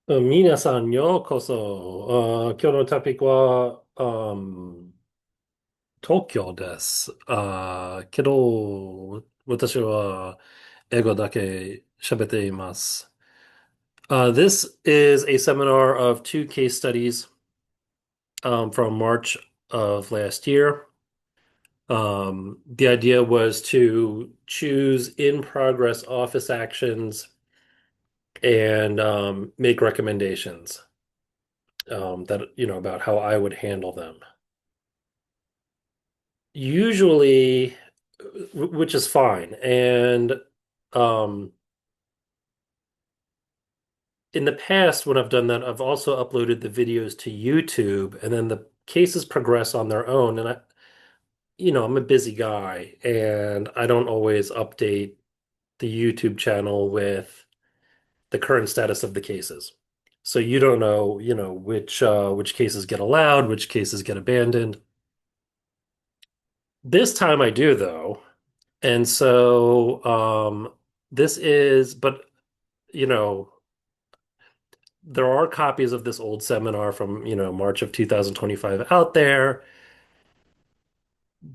皆さんようこそ。今日のトピックは、東京です。けど、私は英語だけ喋っています。This is a seminar of two case studies from March of last year. The idea was to choose in progress office actions and make recommendations about how I would handle them. Usually, which is fine. And um, in the past, when I've done that, I've also uploaded the videos to YouTube, and then the cases progress on their own. And I'm a busy guy, and I don't always update the YouTube channel with the current status of the cases. So you don't know, which cases get allowed, which cases get abandoned. This time I do, though. And so but you know, there are copies of this old seminar from, March of 2025 out there.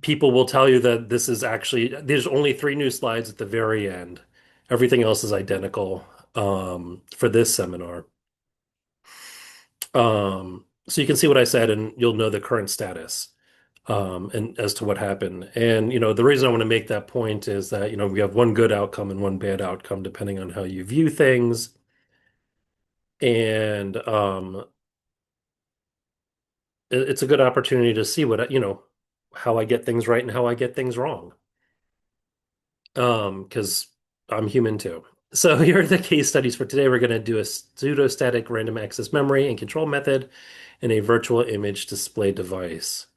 People will tell you that there's only three new slides at the very end. Everything else is identical for this seminar. So you can see what I said and you'll know the current status and as to what happened. And, the reason I want to make that point is that, we have one good outcome and one bad outcome depending on how you view things. And it's a good opportunity to see how I get things right and how I get things wrong. Because I'm human too. So here are the case studies for today. We're going to do a pseudostatic random access memory and control method and a virtual image display device.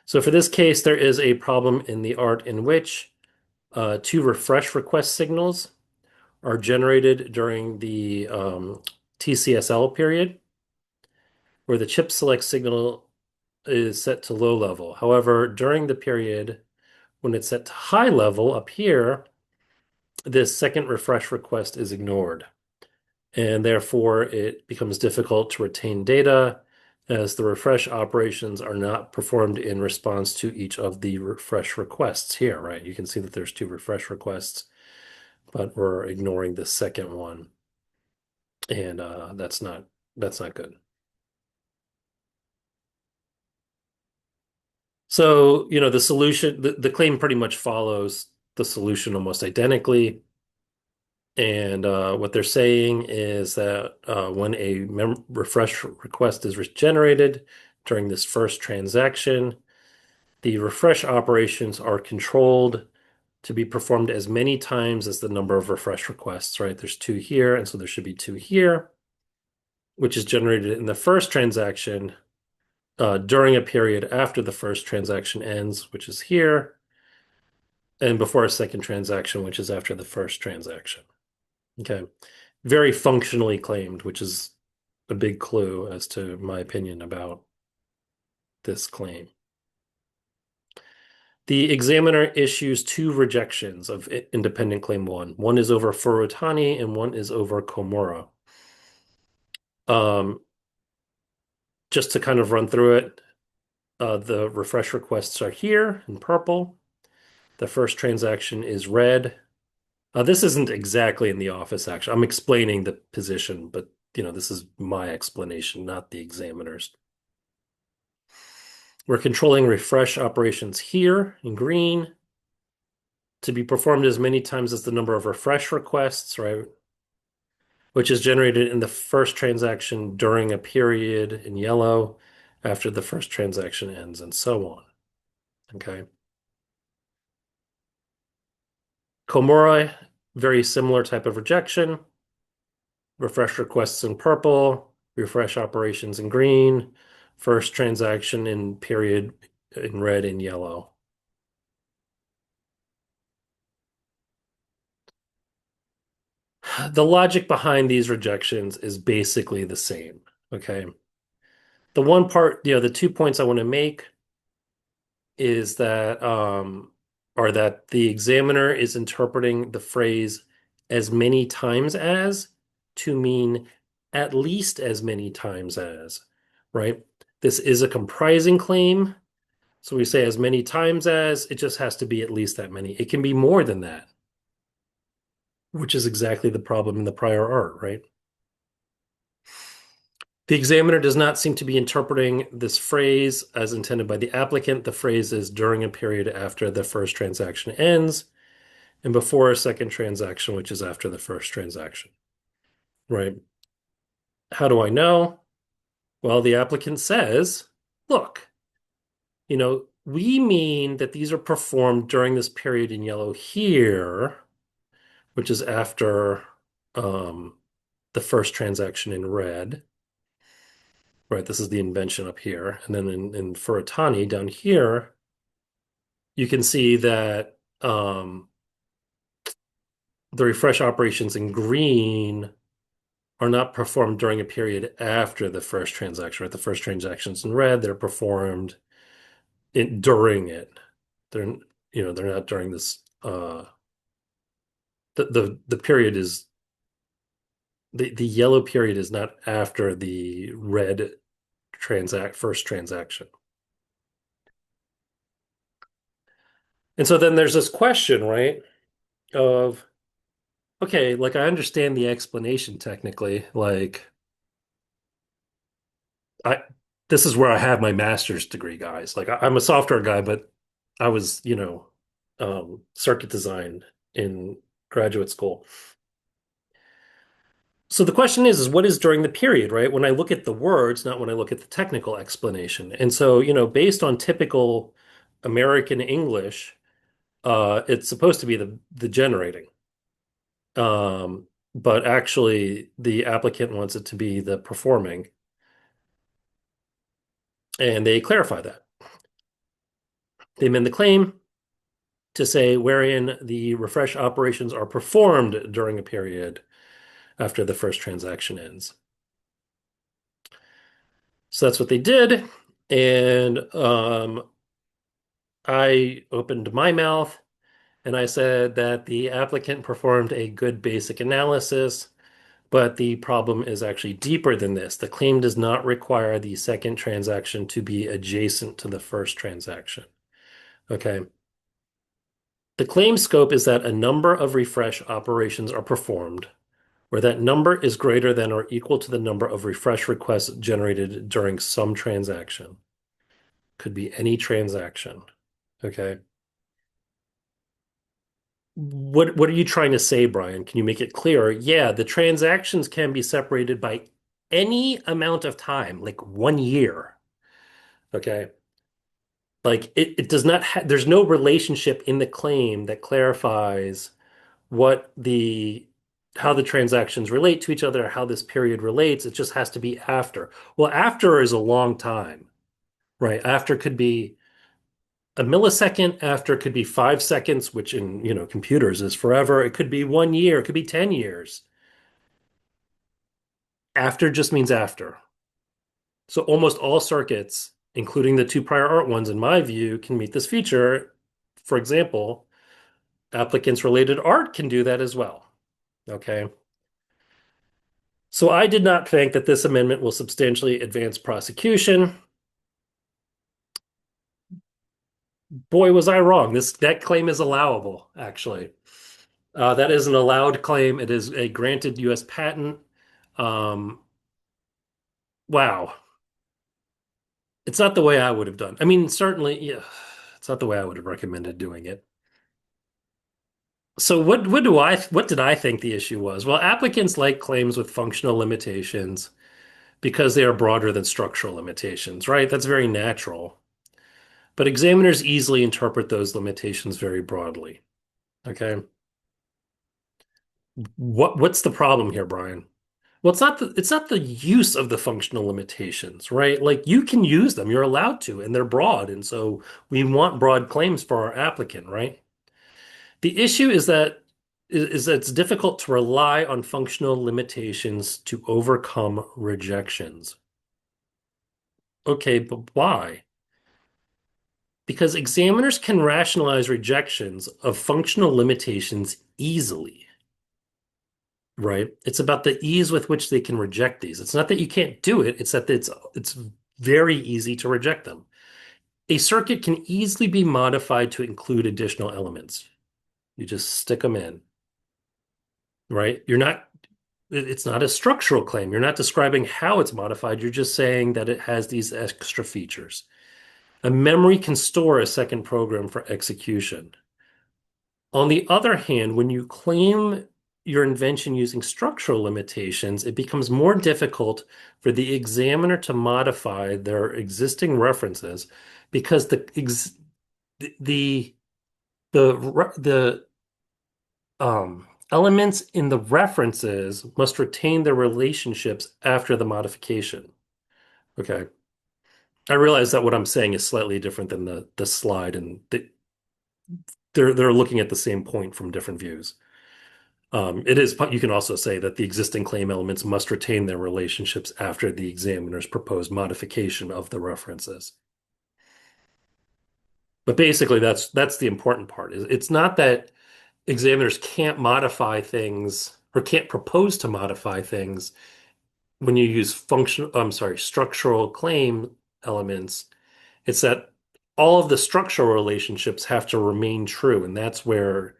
So for this case, there is a problem in the art in which two refresh request signals are generated during the TCSL period, where the chip select signal is set to low level. However, during the period when it's set to high level up here, this second refresh request is ignored. And therefore, it becomes difficult to retain data as the refresh operations are not performed in response to each of the refresh requests here, right? You can see that there's two refresh requests, but we're ignoring the second one. And that's not good. So, the claim pretty much follows the solution almost identically. And what they're saying is that when a refresh request is generated during this first transaction, the refresh operations are controlled to be performed as many times as the number of refresh requests, right? There's two here, and so there should be two here, which is generated in the first transaction during a period after the first transaction ends, which is here, and before a second transaction, which is after the first transaction. Okay. Very functionally claimed, which is a big clue as to my opinion about this claim. The examiner issues two rejections of independent claim one. One is over Furutani and one is over Komura. Um, just to kind of run through it, the refresh requests are here in purple. The first transaction is red. This isn't exactly in the office action. I'm explaining the position, but this is my explanation, not the examiner's. We're controlling refresh operations here in green to be performed as many times as the number of refresh requests, right? Which is generated in the first transaction during a period in yellow after the first transaction ends, and so on. Okay. Komura, very similar type of rejection. Refresh requests in purple, refresh operations in green, first transaction in period in red and yellow. The logic behind these rejections is basically the same. Okay. The one part, the 2 points I want to make is that are that the examiner is interpreting the phrase as many times as to mean at least as many times as, right? This is a comprising claim. So we say as many times as, it just has to be at least that many. It can be more than that, which is exactly the problem in the prior art, right? The examiner does not seem to be interpreting this phrase as intended by the applicant. The phrase is during a period after the first transaction ends and before a second transaction, which is after the first transaction, right? How do I know? Well, the applicant says, look, we mean that these are performed during this period in yellow here, which is after um, the first transaction in red. Right, this is the invention up here. And then in Furatani down here, you can see that the refresh operations in green are not performed during a period after the first transaction, right? The first transaction's in red, they're performed during it. They're, they're not during this the period is the yellow period is not after the red first transaction. And so then there's this question, right? Of okay, like I understand the explanation technically. Like I this is where I have my master's degree, guys. Like I'm a software guy, but I was, circuit design in graduate school. So the question is what is during the period, right? When I look at the words, not when I look at the technical explanation. And so, based on typical American English, it's supposed to be the generating. But actually the applicant wants it to be the performing, and they clarify that. They amend the claim to say wherein the refresh operations are performed during a period after the first transaction ends. So that's what they did. And I opened my mouth and I said that the applicant performed a good basic analysis, but the problem is actually deeper than this. The claim does not require the second transaction to be adjacent to the first transaction. Okay. The claim scope is that a number of refresh operations are performed where that number is greater than or equal to the number of refresh requests generated during some transaction. Could be any transaction. Okay. What are you trying to say, Brian? Can you make it clearer? Yeah, the transactions can be separated by any amount of time, like 1 year. Okay. Like it does not there's no relationship in the claim that clarifies what the how the transactions relate to each other, how this period relates. It just has to be after. Well, after is a long time, right? After could be a millisecond, after could be 5 seconds, which in, computers is forever. It could be 1 year, it could be 10 years. After just means after. So almost all circuits, including the two prior art ones, in my view, can meet this feature. For example, applicants related art can do that as well. Okay. So I did not think that this amendment will substantially advance prosecution. Boy, was I wrong. That claim is allowable, actually. That is an allowed claim. It is a granted U.S. patent. Um, wow. It's not the way I would have done. I mean, certainly, yeah, it's not the way I would have recommended doing it. So what did I think the issue was? Well, applicants like claims with functional limitations because they are broader than structural limitations, right? That's very natural. But examiners easily interpret those limitations very broadly. Okay. What's the problem here, Brian? Well, it's not the use of the functional limitations, right? Like you can use them, you're allowed to, and they're broad, and so we want broad claims for our applicant, right? The issue is that it's difficult to rely on functional limitations to overcome rejections. Okay, but why? Because examiners can rationalize rejections of functional limitations easily. right? It's about the ease with which they can reject these. It's not that you can't do it, it's that it's very easy to reject them. A circuit can easily be modified to include additional elements. You just stick them in, right? It's not a structural claim. You're not describing how it's modified. You're just saying that it has these extra features. A memory can store a second program for execution. On the other hand, when you claim your invention using structural limitations, it becomes more difficult for the examiner to modify their existing references because the the elements in the references must retain their relationships after the modification. Okay. I realize that what I'm saying is slightly different than the slide, and they're looking at the same point from different views. It is, you can also say that the existing claim elements must retain their relationships after the examiner's proposed modification of the references. But basically, that's the important part. It's not that examiners can't modify things or can't propose to modify things when you use structural claim elements. It's that all of the structural relationships have to remain true, and that's where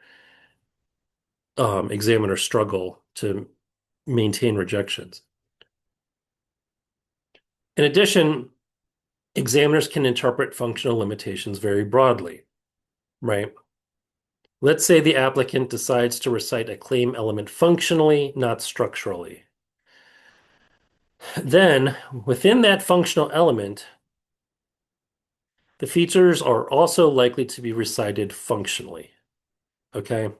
examiners struggle to maintain rejections. In addition, examiners can interpret functional limitations very broadly, right? Let's say the applicant decides to recite a claim element functionally, not structurally. Then, within that functional element, the features are also likely to be recited functionally. Okay?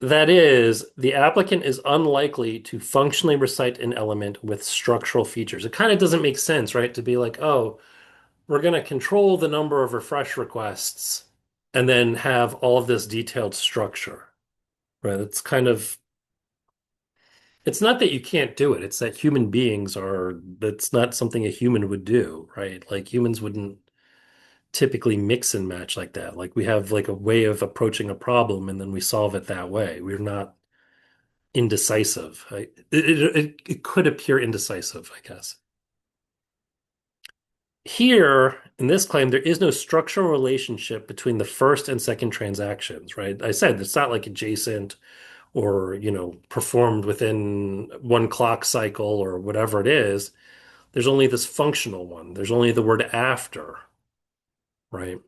That is, the applicant is unlikely to functionally recite an element with structural features. It kind of doesn't make sense, right? To be like, oh, we're going to control the number of refresh requests and then have all of this detailed structure, right? It's not that you can't do it. It's that that's not something a human would do, right? Like humans wouldn't typically mix and match like that. Like we have like a way of approaching a problem and then we solve it that way. We're not indecisive. It could appear indecisive, I guess. Here, in this claim, there is no structural relationship between the first and second transactions, right? I said it's not like adjacent or, performed within one clock cycle or whatever it is. There's only this functional one. There's only the word after, right?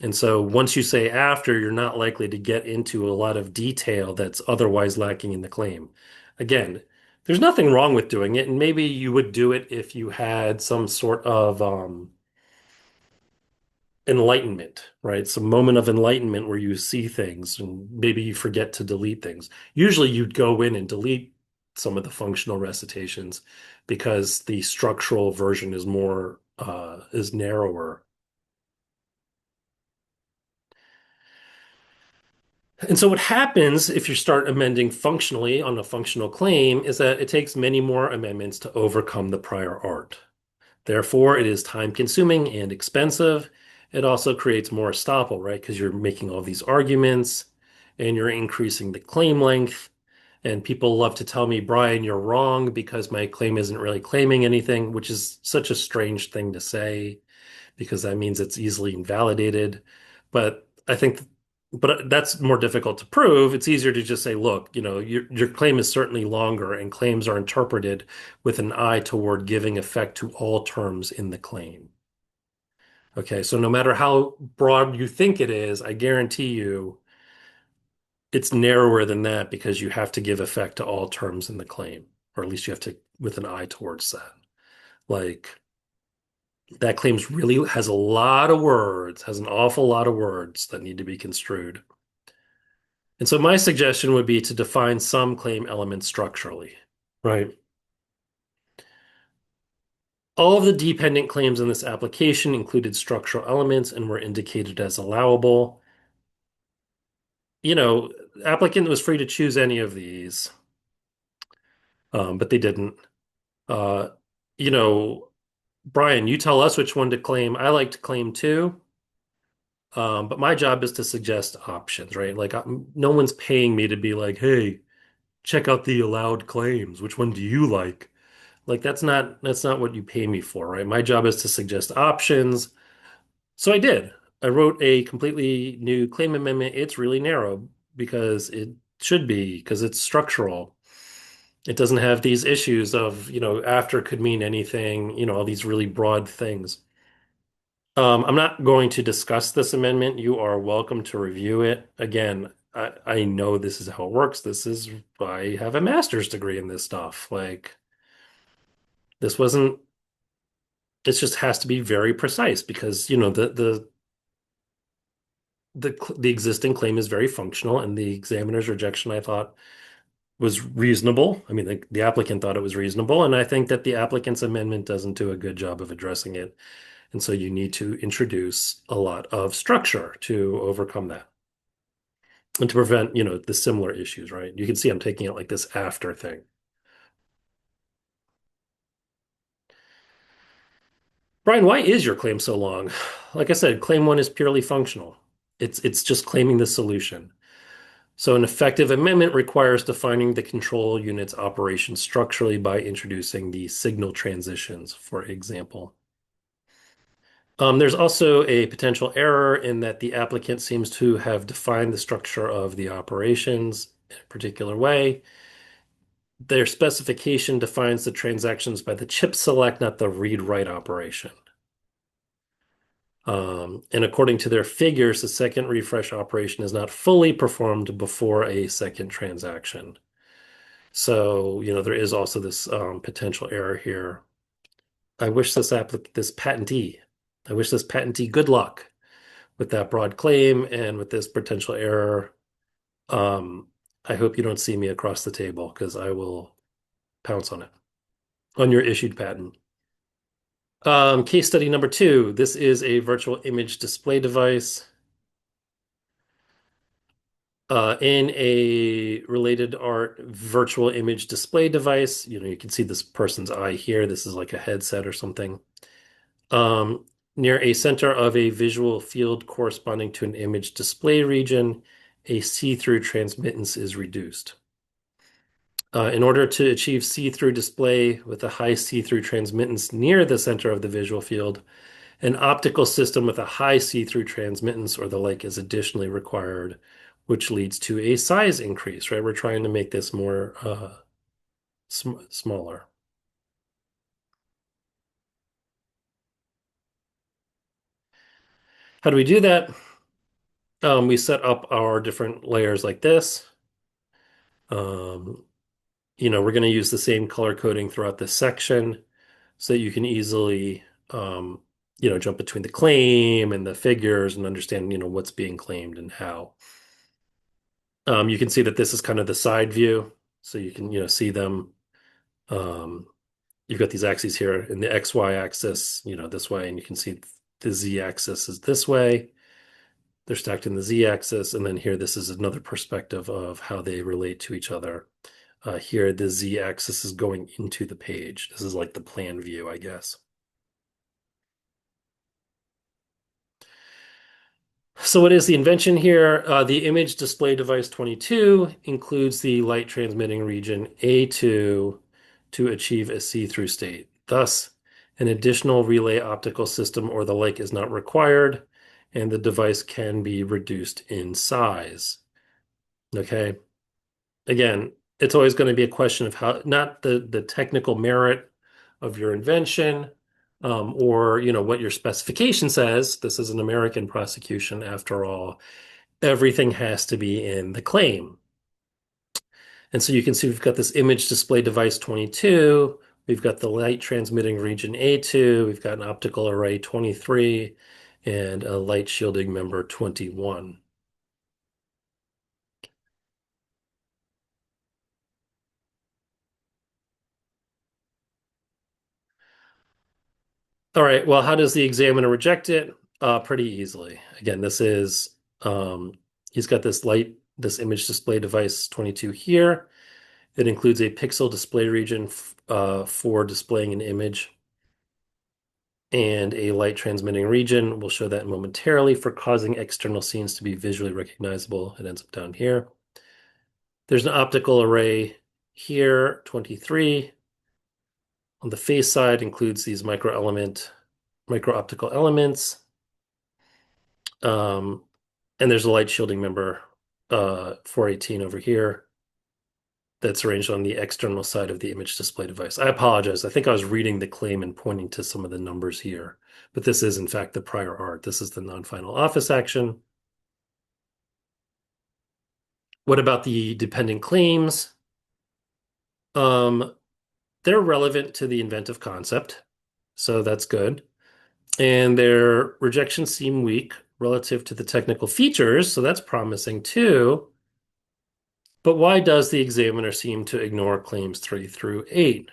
And so once you say after, you're not likely to get into a lot of detail that's otherwise lacking in the claim. Again, there's nothing wrong with doing it, and maybe you would do it if you had some sort of enlightenment, right? Some moment of enlightenment where you see things and maybe you forget to delete things. Usually you'd go in and delete some of the functional recitations because the structural version is narrower. And so what happens if you start amending functionally on a functional claim is that it takes many more amendments to overcome the prior art. Therefore, it is time consuming and expensive. It also creates more estoppel, right? Because you're making all these arguments and you're increasing the claim length. And people love to tell me, Brian, you're wrong because my claim isn't really claiming anything, which is such a strange thing to say because that means it's easily invalidated. But I think, but that's more difficult to prove. It's easier to just say, look, your claim is certainly longer, and claims are interpreted with an eye toward giving effect to all terms in the claim. Okay, so no matter how broad you think it is, I guarantee you it's narrower than that because you have to give effect to all terms in the claim, or at least you have to with an eye towards that. Like that claims really has a lot of words, has an awful lot of words that need to be construed. And so my suggestion would be to define some claim elements structurally, right? All of the dependent claims in this application included structural elements and were indicated as allowable. Applicant was free to choose any of these, but they didn't. Uh, you know, Brian, you tell us which one to claim. I like to claim two. But my job is to suggest options, right? Like no one's paying me to be like, hey, check out the allowed claims. Which one do you like? Like that's not what you pay me for, right? My job is to suggest options. So I did. I wrote a completely new claim amendment. It's really narrow because it should be, because it's structural. It doesn't have these issues of, after could mean anything, all these really broad things. I'm not going to discuss this amendment. You are welcome to review it. Again, I know this is how it works. I have a master's degree in this stuff. Like, this wasn't, it just has to be very precise because, the existing claim is very functional, and the examiner's rejection, I thought, was reasonable. I mean, the applicant thought it was reasonable, and I think that the applicant's amendment doesn't do a good job of addressing it. And so you need to introduce a lot of structure to overcome that and to prevent, the similar issues, right? You can see I'm taking it like this after thing. Brian, why is your claim so long? Like I said, claim one is purely functional. It's just claiming the solution. So an effective amendment requires defining the control unit's operation structurally by introducing the signal transitions, for example. There's also a potential error in that the applicant seems to have defined the structure of the operations in a particular way. Their specification defines the transactions by the chip select, not the read-write operation. And according to their figures, the second refresh operation is not fully performed before a second transaction. So, there is also this potential error here. I wish this patentee, I wish this patentee good luck with that broad claim and with this potential error. Um, I hope you don't see me across the table because I will pounce on it, on your issued patent. Case study number two. This is a virtual image display device. In a related art virtual image display device, you can see this person's eye here. This is like a headset or something. Near a center of a visual field corresponding to an image display region, a see-through transmittance is reduced. In order to achieve see-through display with a high see-through transmittance near the center of the visual field, an optical system with a high see-through transmittance or the like is additionally required, which leads to a size increase, right? We're trying to make this more smaller. How do we do that? We set up our different layers like this. Um, we're going to use the same color coding throughout this section so that you can easily, jump between the claim and the figures and understand, what's being claimed and how. You can see that this is kind of the side view, so you can, see them. Um, you've got these axes here in the XY axis, this way, and you can see the Z axis is this way. They're stacked in the Z axis, and then here, this is another perspective of how they relate to each other. Here, the Z axis is going into the page. This is like the plan view, I guess. So what is the invention here? The image display device 22 includes the light transmitting region A2 to achieve a see-through state. Thus, an additional relay optical system or the like is not required, and the device can be reduced in size. Okay. Again, it's always going to be a question of how, not the technical merit of your invention, or what your specification says. This is an American prosecution after all. Everything has to be in the claim. And so you can see we've got this image display device 22, we've got the light transmitting region A2, we've got an optical array 23, and a light shielding member 21. All right, well, how does the examiner reject it? Pretty easily. Again, um, he's got this image display device 22 here. It includes a pixel display region for displaying an image and a light transmitting region. We'll show that momentarily for causing external scenes to be visually recognizable. It ends up down here. There's an optical array here, 23. On the face side includes these micro optical elements. Um, and there's a light shielding member, 418 over here that's arranged on the external side of the image display device. I apologize. I think I was reading the claim and pointing to some of the numbers here, but this is in fact the prior art. This is the non-final office action. What about the dependent claims? Um, they're relevant to the inventive concept, so that's good. And their rejections seem weak relative to the technical features, so that's promising too. But why does the examiner seem to ignore claims 3 through 8?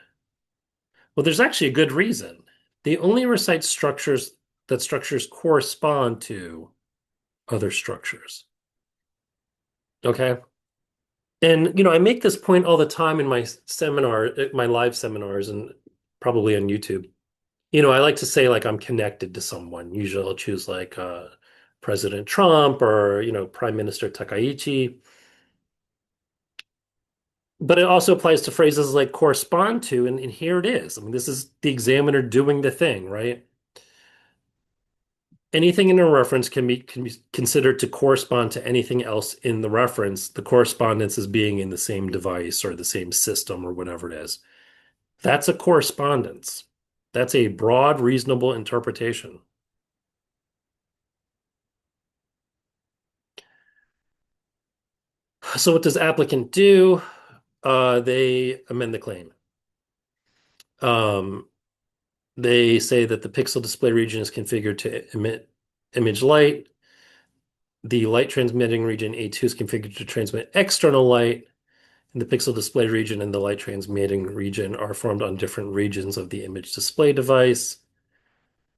Well, there's actually a good reason. They only recite structures that structures correspond to other structures. Okay. And, I make this point all the time in my my live seminars, and probably on YouTube. I like to say like I'm connected to someone. Usually I'll choose like President Trump or, Prime Minister Takaichi. But it also applies to phrases like correspond to, and here it is. I mean, this is the examiner doing the thing, right? Anything in a reference can be considered to correspond to anything else in the reference. The correspondence is being in the same device or the same system or whatever it is. That's a correspondence. That's a broad, reasonable interpretation. So what does applicant do? They amend the claim. Um, they say that the pixel display region is configured to emit image light. The light transmitting region A2 is configured to transmit external light. And the pixel display region and the light transmitting region are formed on different regions of the image display device.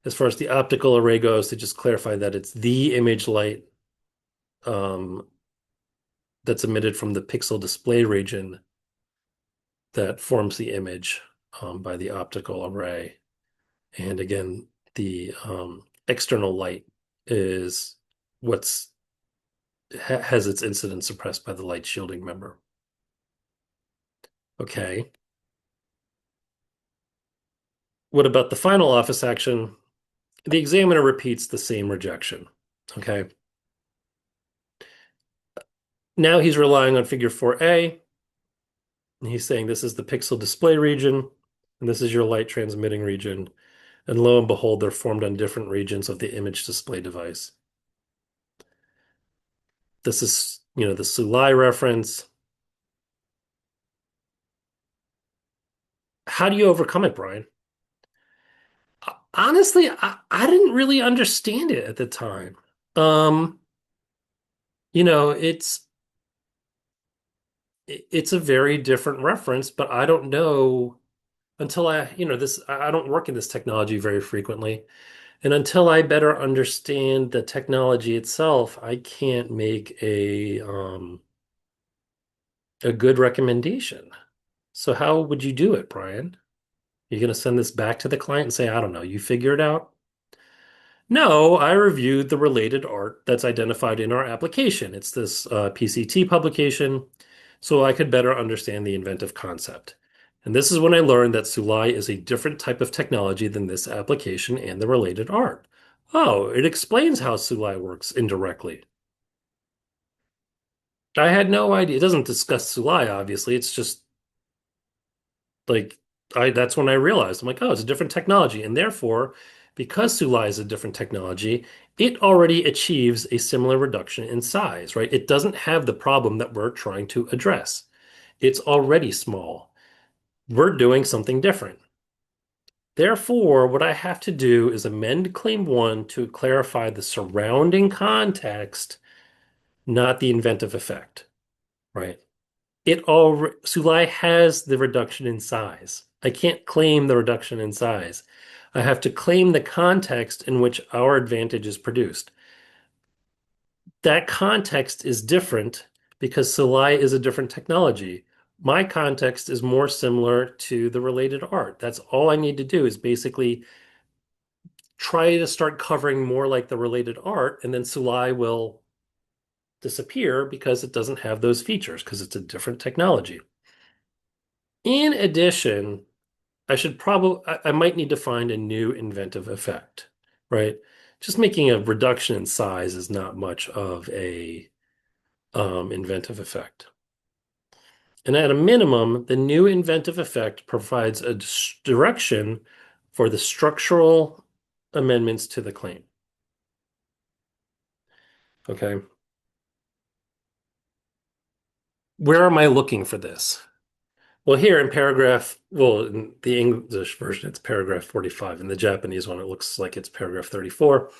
As far as the optical array goes, they just clarify that it's the image light um, that's emitted from the pixel display region that forms the image by the optical array. And again, the external light is what's has its incidence suppressed by the light shielding member. Okay. What about the final office action? The examiner repeats the same rejection. Okay. Now he's relying on figure 4A. And he's saying this is the pixel display region, and this is your light transmitting region. And lo and behold, they're formed on different regions of the image display device. This is, the Sulai reference. How do you overcome it, Brian? Honestly, I didn't really understand it at the time. Um, you know, it's it's a very different reference, but I don't know until I don't work in this technology very frequently. And until I better understand the technology itself, I can't make a good recommendation. So how would you do it, Brian? You're going to send this back to the client and say, I don't know, you figure it out? No, I reviewed the related art that's identified in our application. It's this PCT publication, so I could better understand the inventive concept. And this is when I learned that Sulai is a different type of technology than this application and the related art. Oh, it explains how Sulai works indirectly. I had no idea. It doesn't discuss Sulai, obviously. It's just like that's when I realized I'm like, oh, it's a different technology. And therefore, because Sulai is a different technology, it already achieves a similar reduction in size, right? It doesn't have the problem that we're trying to address. It's already small. We're doing something different. Therefore, what I have to do is amend claim 1 to clarify the surrounding context, not the inventive effect, right? Sulai has the reduction in size. I can't claim the reduction in size. I have to claim the context in which our advantage is produced. That context is different because Sulai is a different technology. My context is more similar to the related art. That's all I need to do is basically try to start covering more like the related art, and then Sulai will disappear because it doesn't have those features because it's a different technology. In addition, I might need to find a new inventive effect, right? Just making a reduction in size is not much of a inventive effect. And at a minimum, the new inventive effect provides a direction for the structural amendments to the claim. Okay. Where am I looking for this? Well, here in in the English version, it's paragraph 45. In the Japanese one, it looks like it's paragraph 34.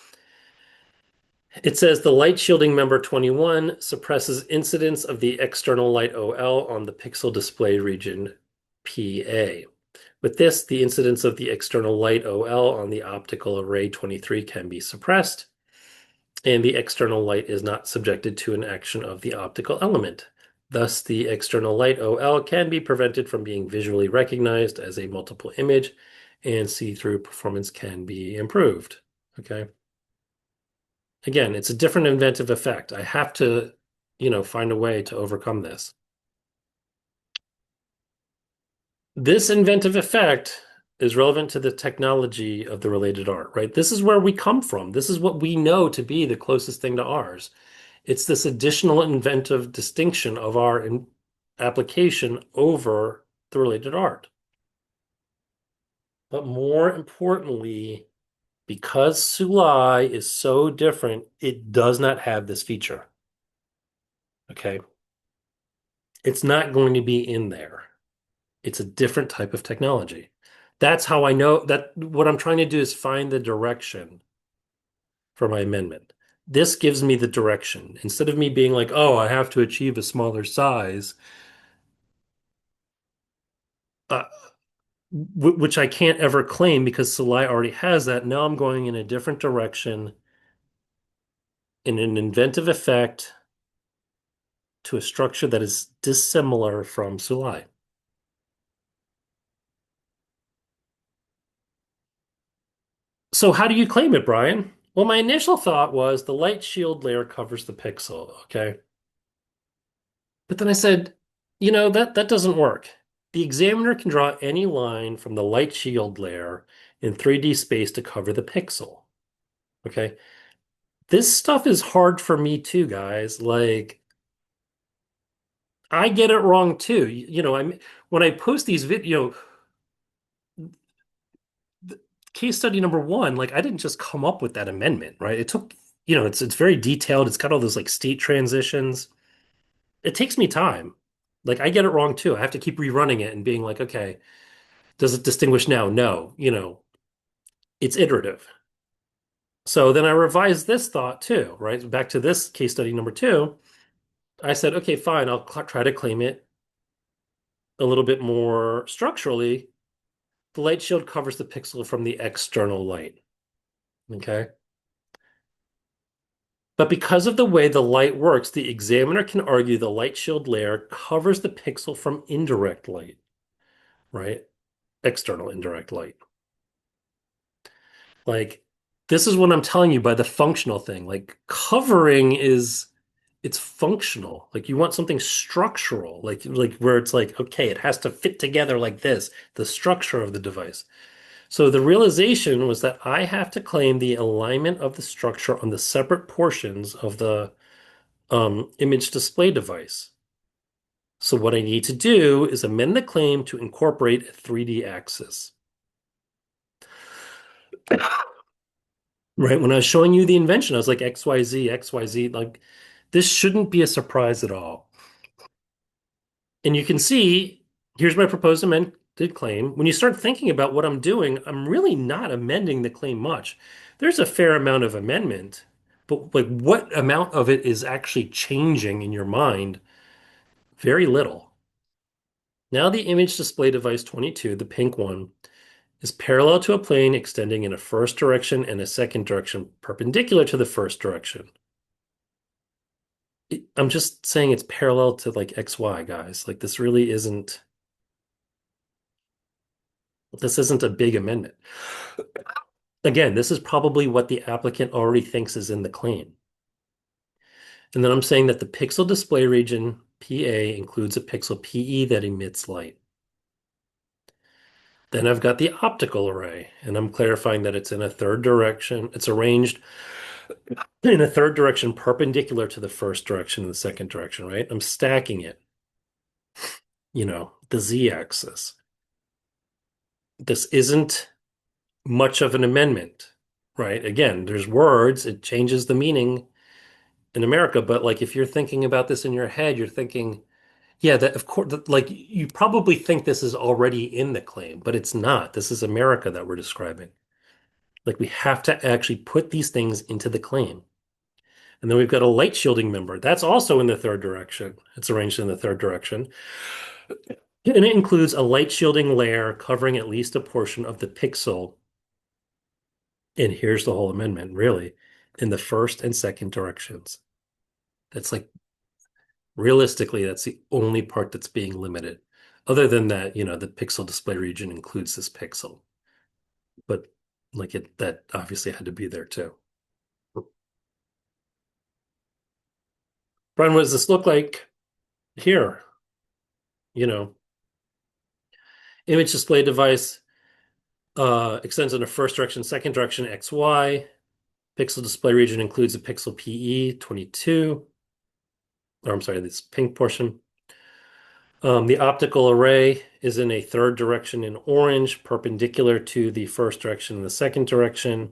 It says the light shielding member 21 suppresses incidence of the external light OL on the pixel display region PA. With this, the incidence of the external light OL on the optical array 23 can be suppressed, and the external light is not subjected to an action of the optical element. Thus, the external light OL can be prevented from being visually recognized as a multiple image, and see-through performance can be improved. Okay. Again, it's a different inventive effect. I have to, find a way to overcome this. This inventive effect is relevant to the technology of the related art, right? This is where we come from. This is what we know to be the closest thing to ours. It's this additional inventive distinction of our application over the related art. But more importantly, because Sulai is so different, it does not have this feature. Okay. It's not going to be in there. It's a different type of technology. That's how I know that what I'm trying to do is find the direction for my amendment. This gives me the direction. Instead of me being like, oh, I have to achieve a smaller size, uh, which I can't ever claim because Salai already has that. Now I'm going in a different direction in an inventive effect to a structure that is dissimilar from Sulai. So how do you claim it, Brian? Well, my initial thought was the light shield layer covers the pixel, okay? But then I said, that doesn't work. The examiner can draw any line from the light shield layer in 3D space to cover the pixel. Okay. This stuff is hard for me too, guys. Like, I get it wrong too. I'm when I post these video, case study number one, like I didn't just come up with that amendment, right? It took, it's very detailed. It's got all those like state transitions. It takes me time. Like I get it wrong too. I have to keep rerunning it and being like, okay, does it distinguish now? No, it's iterative. So then I revised this thought too, right? Back to this case study number two. I said, okay, fine, I'll try to claim it a little bit more structurally. The light shield covers the pixel from the external light. Okay. But because of the way the light works, the examiner can argue the light shield layer covers the pixel from indirect light, right? External indirect light. Like, this is what I'm telling you by the functional thing. Like, covering it's functional. Like, you want something structural, like where it's like, okay, it has to fit together like this, the structure of the device. So the realization was that I have to claim the alignment of the structure on the separate portions of the image display device. So what I need to do is amend the claim to incorporate a 3D axis. Right. When I was showing you the invention, I was like XYZ, XYZ. Like, this shouldn't be a surprise at all. And you can see, here's my proposed amended claim. When you start thinking about what I'm doing, I'm really not amending the claim much. There's a fair amount of amendment, but like what amount of it is actually changing in your mind? Very little. Now the image display device 22, the pink one, is parallel to a plane extending in a first direction and a second direction perpendicular to the first direction. I'm just saying it's parallel to like XY, guys. Like this isn't a big amendment. Again, this is probably what the applicant already thinks is in the claim. And then I'm saying that the pixel display region PA includes a pixel PE that emits light. Then I've got the optical array, and I'm clarifying that it's in a third direction. It's arranged in a third direction perpendicular to the first direction and the second direction, right? I'm stacking it, the z-axis. This isn't much of an amendment, right? Again, there's words, it changes the meaning in America, but like if you're thinking about this in your head, you're thinking, yeah, that of course, like you probably think this is already in the claim, but it's not. This is America that we're describing. Like we have to actually put these things into the claim. And then we've got a light shielding member. That's also in the third direction. It's arranged in the third direction. And it includes a light shielding layer covering at least a portion of the pixel. And here's the whole amendment, really, in the first and second directions. That's like realistically, that's the only part that's being limited. Other than that, the pixel display region includes this pixel. But like that obviously had to be there too. Brian, what does this look like here? You know, Image display device extends in a first direction, second direction, XY. Pixel display region includes a pixel PE 22. Or I'm sorry, this pink portion. The optical array is in a third direction in orange, perpendicular to the first direction and the second direction.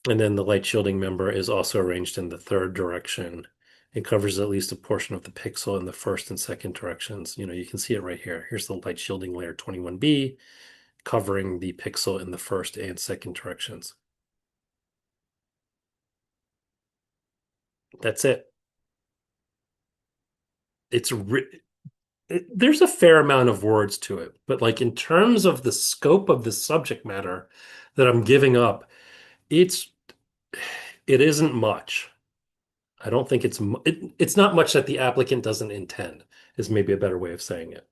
And then the light shielding member is also arranged in the third direction. It covers at least a portion of the pixel in the first and second directions. You can see it right here. Here's the light shielding layer 21B covering the pixel in the first and second directions. That's it. It's there's a fair amount of words to it, but like in terms of the scope of the subject matter that I'm giving up, it's it isn't much. I don't think it's not much that the applicant doesn't intend, is maybe a better way of saying it.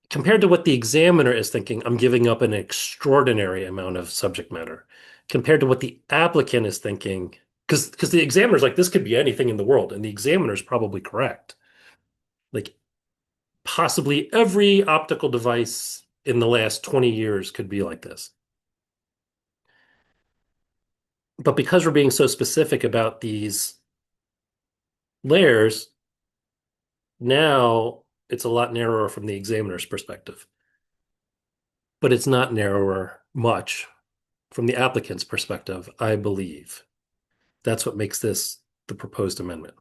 Compared to what the examiner is thinking, I'm giving up an extraordinary amount of subject matter. Compared to what the applicant is thinking, because the examiner's like, this could be anything in the world, and the examiner's probably correct. Like possibly every optical device in the last 20 years could be like this. But because we're being so specific about these layers, now it's a lot narrower from the examiner's perspective. But it's not narrower much from the applicant's perspective, I believe. That's what makes this the proposed amendment.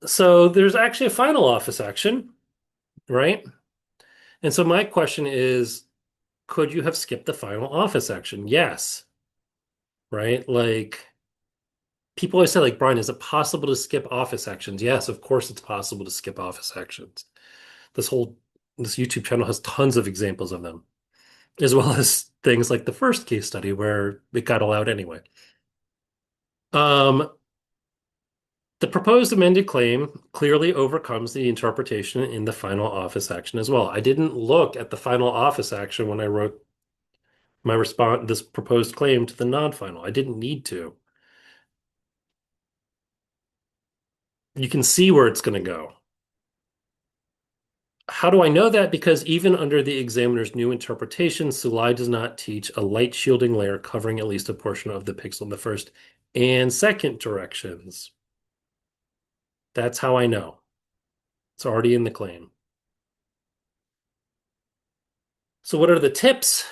So there's actually a final office action, right? And so my question is, could you have skipped the final office action? Yes, right? Like people always say, like, Brian, is it possible to skip office actions? Yes, of course it's possible to skip office actions. This YouTube channel has tons of examples of them, as well as things like the first case study where it got allowed anyway. Um, the proposed amended claim clearly overcomes the interpretation in the final office action as well. I didn't look at the final office action when I wrote my response, this proposed claim to the non-final. I didn't need to. You can see where it's going to go. How do I know that? Because even under the examiner's new interpretation, Sulai does not teach a light shielding layer covering at least a portion of the pixel in the first and second directions. That's how I know. It's already in the claim. So what are the tips?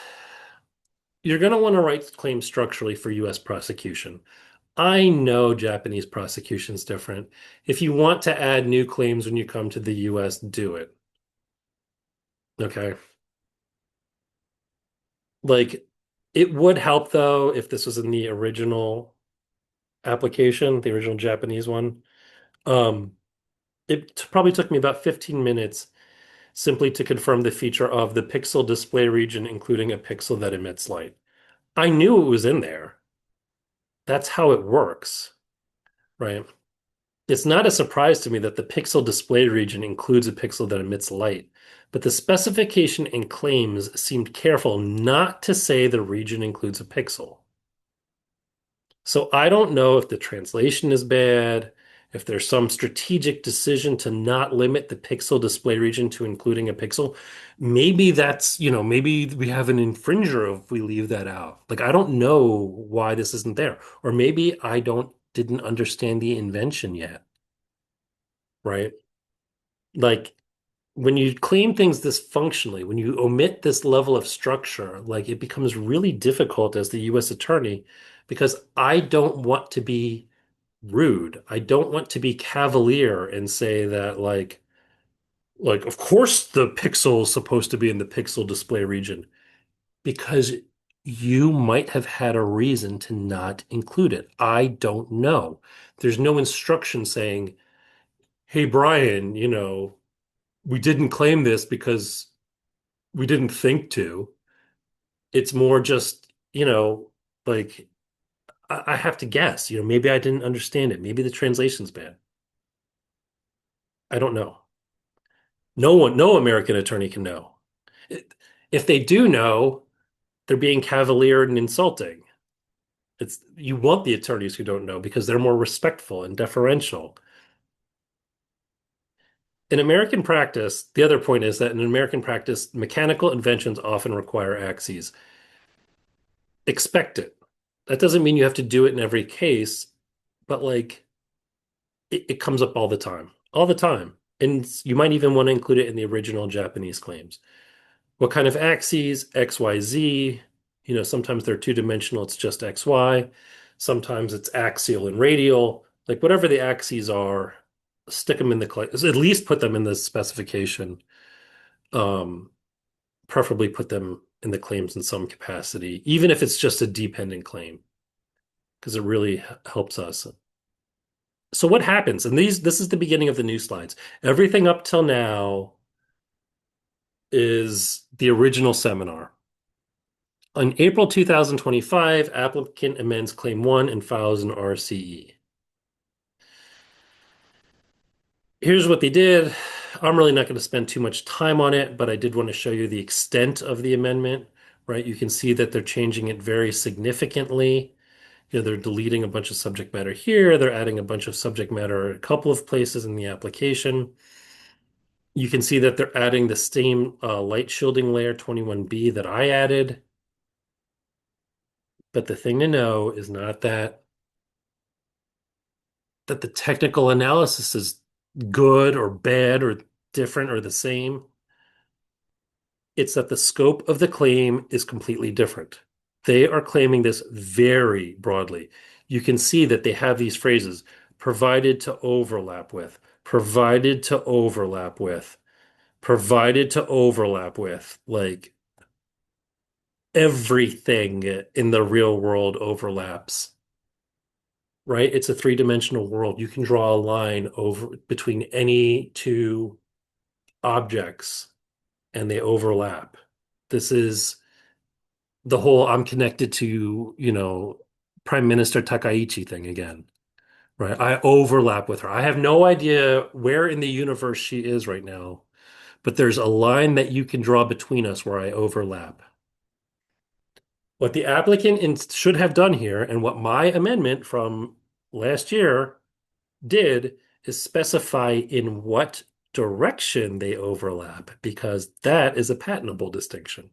You're going to want to write claims structurally for US prosecution. I know Japanese prosecution is different. If you want to add new claims when you come to the US, do it. Okay. Like it would help though if this was in the original application, the original Japanese one. Um, it probably took me about 15 minutes simply to confirm the feature of the pixel display region, including a pixel that emits light. I knew it was in there. That's how it works, right? It's not a surprise to me that the pixel display region includes a pixel that emits light, but the specification and claims seemed careful not to say the region includes a pixel. So I don't know if the translation is bad, if there's some strategic decision to not limit the pixel display region to including a pixel. Maybe that's, maybe we have an infringer if we leave that out. Like I don't know why this isn't there. Or maybe I don't didn't understand the invention yet, right? Like when you claim things this functionally, when you omit this level of structure, like it becomes really difficult as the US attorney because I don't want to be rude. I don't want to be cavalier and say that like of course the pixel is supposed to be in the pixel display region because you might have had a reason to not include it. I don't know. There's no instruction saying, "Hey Brian, we didn't claim this because we didn't think to." It's more just, like I have to guess, maybe I didn't understand it. Maybe the translation's bad. I don't know. No one, no American attorney can know. If they do know, they're being cavalier and insulting. It's you want the attorneys who don't know because they're more respectful and deferential. In American practice, the other point is that in American practice, mechanical inventions often require axes. Expect it. That doesn't mean you have to do it in every case, but like it comes up all the time. All the time. And you might even want to include it in the original Japanese claims. What kind of axes? X, Y, Z. Sometimes they're two-dimensional, it's just X, Y. Sometimes it's axial and radial. Like whatever the axes are, stick them in the claim. At least put them in the specification. Um, Preferably put them in the claims in some capacity, even if it's just a dependent claim, because it really helps us. So what happens? And this is the beginning of the new slides. Everything up till now is the original seminar. On April 2025, applicant amends Claim 1 and files an RCE. Here's what they did. I'm really not going to spend too much time on it, but I did want to show you the extent of the amendment, right? You can see that they're changing it very significantly. They're deleting a bunch of subject matter here. They're adding a bunch of subject matter a couple of places in the application. You can see that they're adding the same light shielding layer 21B that I added. But the thing to know is not that the technical analysis is good or bad or different or the same. It's that the scope of the claim is completely different. They are claiming this very broadly. You can see that they have these phrases provided to overlap with, provided to overlap with, provided to overlap with. Like everything in the real world overlaps, right? It's a three-dimensional world. You can draw a line over between any two objects and they overlap. This is the whole I'm connected to, Prime Minister Takaichi thing again, right? I overlap with her. I have no idea where in the universe she is right now, but there's a line that you can draw between us where I overlap. What the applicant should have done here, and what my amendment from last year did, is specify in what direction they overlap, because that is a patentable distinction.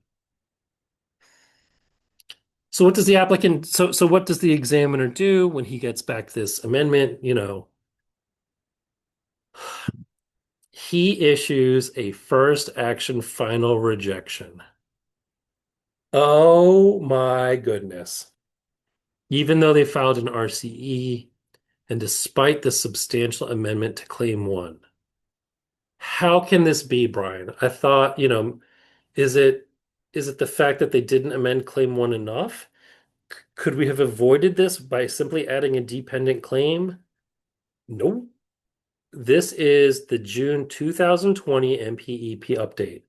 So what does the applicant, so what does the examiner do when he gets back this amendment? He issues a first action final rejection. Oh my goodness. Even though they filed an RCE, and despite the substantial amendment to claim one. How can this be, Brian? I thought, is it is it the fact that they didn't amend claim one enough? Could we have avoided this by simply adding a dependent claim? Nope. This is the June 2020 MPEP update.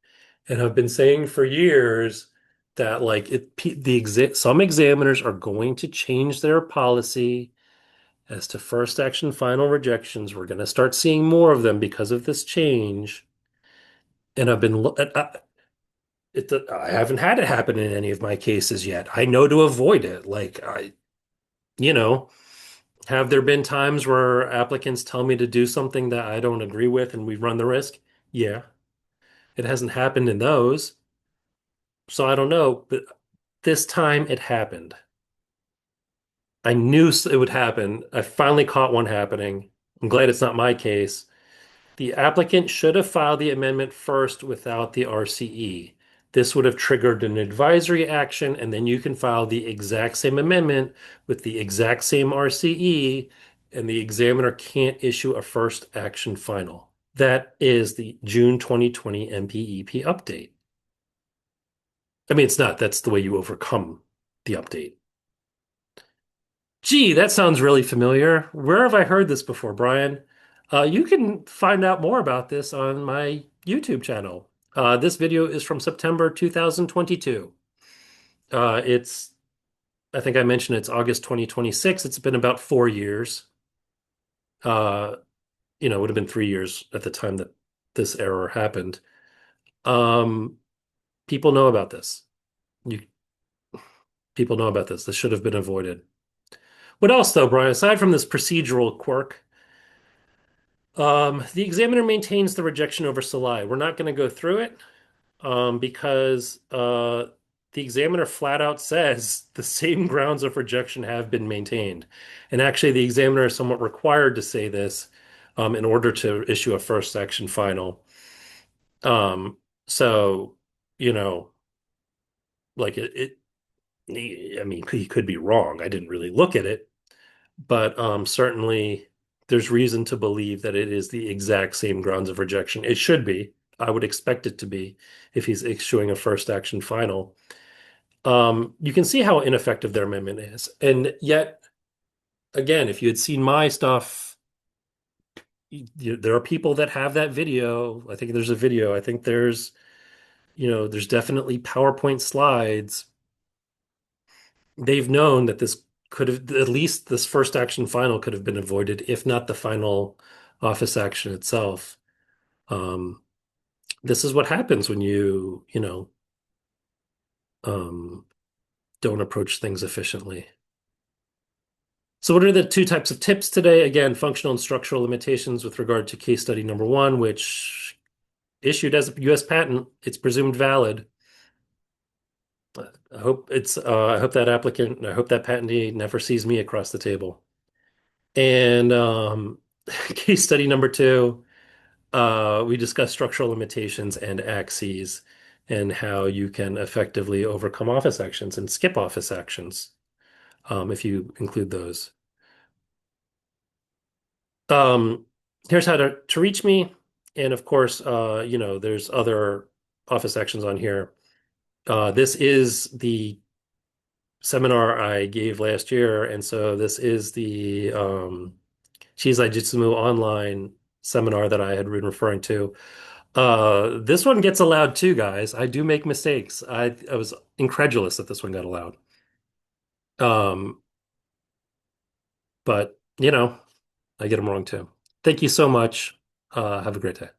And I've been saying for years that some examiners are going to change their policy as to first action final rejections. We're going to start seeing more of them because of this change. And I haven't had it happen in any of my cases yet. I know to avoid it. You know, have there been times where applicants tell me to do something that I don't agree with and we run the risk? Yeah, it hasn't happened in those. So I don't know, but this time it happened. I knew it would happen. I finally caught one happening. I'm glad it's not my case. The applicant should have filed the amendment first without the RCE. This would have triggered an advisory action, and then you can file the exact same amendment with the exact same RCE, and the examiner can't issue a first action final. That is the June 2020 MPEP update. I mean, it's not, that's the way you overcome the update. Gee, that sounds really familiar. Where have I heard this before, Brian? You can find out more about this on my YouTube channel. This video is from September 2022. It's, I think I mentioned it's August 2026. It's been about 4 years. Uh, it would have been 3 years at the time that this error happened. Um, people know about this. You, people know about this. This should have been avoided. What else, though, Brian? Aside from this procedural quirk, the examiner maintains the rejection over Salai. We're not going to go through it because the examiner flat out says the same grounds of rejection have been maintained. And actually, the examiner is somewhat required to say this in order to issue a first action final. Um, so, you know, like I mean, he could be wrong. I didn't really look at it, but certainly there's reason to believe that it is the exact same grounds of rejection. It should be. I would expect it to be if he's issuing a first action final. You can see how ineffective their amendment is. And yet, again, if you had seen my stuff, there are people that have that video. I think there's a video. I think there's definitely PowerPoint slides. They've known that this could have, at least this first action final could have been avoided, if not the final office action itself. Um, this is what happens when um, don't approach things efficiently. So what are the two types of tips today? Again, functional and structural limitations with regard to case study number one, which issued as a US patent, it's presumed valid. I hope that applicant, I hope that patentee never sees me across the table. And case study number two, we discussed structural limitations and axes and how you can effectively overcome office actions and skip office actions if you include those. Um, here's how to reach me. And of course, there's other office actions on here. This is the seminar I gave last year. And so this is the Shizai Jitsumu online seminar that I had been referring to. This one gets allowed too, guys. I do make mistakes. I was incredulous that this one got allowed. Um, but I get them wrong too. Thank you so much. Have a great day.